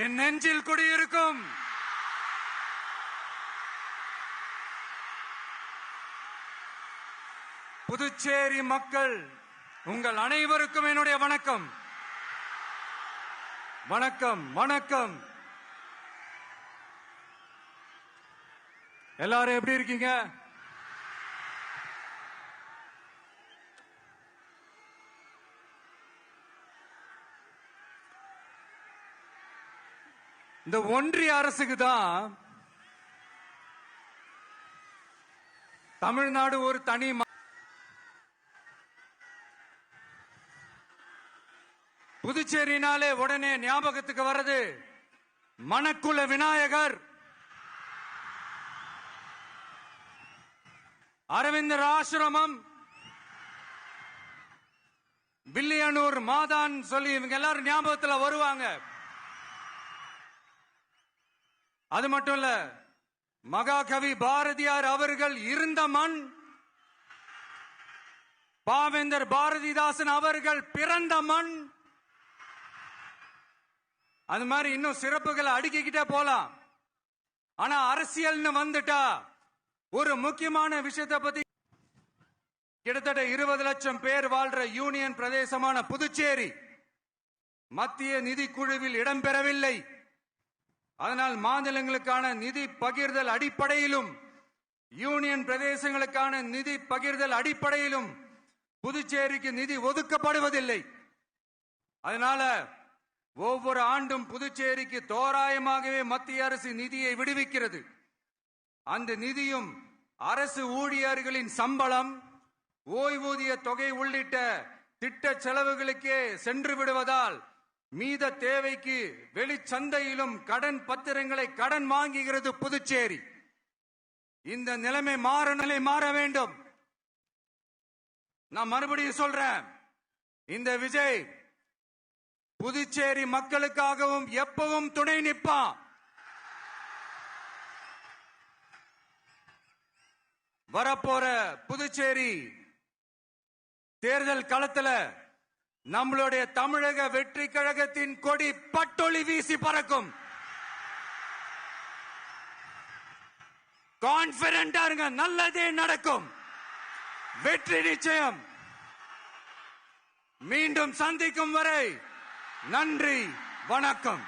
என் நெஞ்சில் குடியிருக்கும் புதுச்சேரி மக்கள் உங்கள் அனைவருக்கும் என்னுடைய வணக்கம். வணக்கம் வணக்கம். எல்லாரும் எப்படி இருக்கீங்க? இந்த ஒன்றிய அரசுக்கு தான் தமிழ்நாடு ஒரு தனி புதுச்சேரினாலே உடனே ஞாபகத்துக்கு வர்றது மணக்குள விநாயகர், அரவிந்தர் ஆசிரமம், வில்லியனூர் மாதான் சொல்லி இவங்க எல்லாரும் ஞாபகத்தில் வருவாங்க. அது மட்டும் இல்ல, மகாகவி பாரதியார் அவர்கள் இருந்த மண், பாவேந்தர் பாரதிதாசன் அவர்கள் பிறந்த மண். அது மாதிரி இன்னும் சிறப்புகளை அடுக்கிக்கிட்டே போலாம். ஆனா அரசியல்னு வந்துட்டா ஒரு முக்கியமான விஷயத்தை பத்தி, கிட்டத்தட்ட 20 லட்சம் பேர் வாழ்ற யூனியன் பிரதேசமான புதுச்சேரி மத்திய நிதி குழுவில் இடம்பெறவில்லை. அதனால் மாநிலங்களுக்கான நிதி பகிர்தல் அடிப்படையிலும் யூனியன் பிரதேசங்களுக்கான நிதி பகிர்தல் அடிப்படையிலும் புதுச்சேரிக்கு நிதி ஒதுக்கப்படுவதில்லை. அதனால ஒவ்வொரு ஆண்டும் புதுச்சேரிக்கு தோராயமாகவே மத்திய அரசு நிதியை விடுவிக்கிறது. அந்த நிதியும் அரசு ஊழியர்களின் சம்பளம், ஓய்வூதிய தொகை உள்ளிட்ட திட்ட செலவுகளுக்கே சென்று விடுவதால் மீத தேவைக்கு வெளிச்சந்தையிலும் கடன் பத்திரங்களை கடன் வாங்குகிறது புதுச்சேரி. இந்த நிலைமை மாற வேண்டும். நான் மறுபடியும் சொல்றேன், இந்த விஜய் புதுச்சேரி மக்களுக்காகவும் எப்பவும் துணை நிற்பான். வரப்போற புதுச்சேரி தேர்தல் களத்துல நம்மளுடைய தமிழக வெற்றி கழகத்தின் கொடி பட்டொளி வீசி பறக்கும். கான்பிடென்டா இருங்க, நல்லதே நடக்கும். வெற்றி நிச்சயம். மீண்டும் சந்திக்கும் வரை நன்றி, வணக்கம்.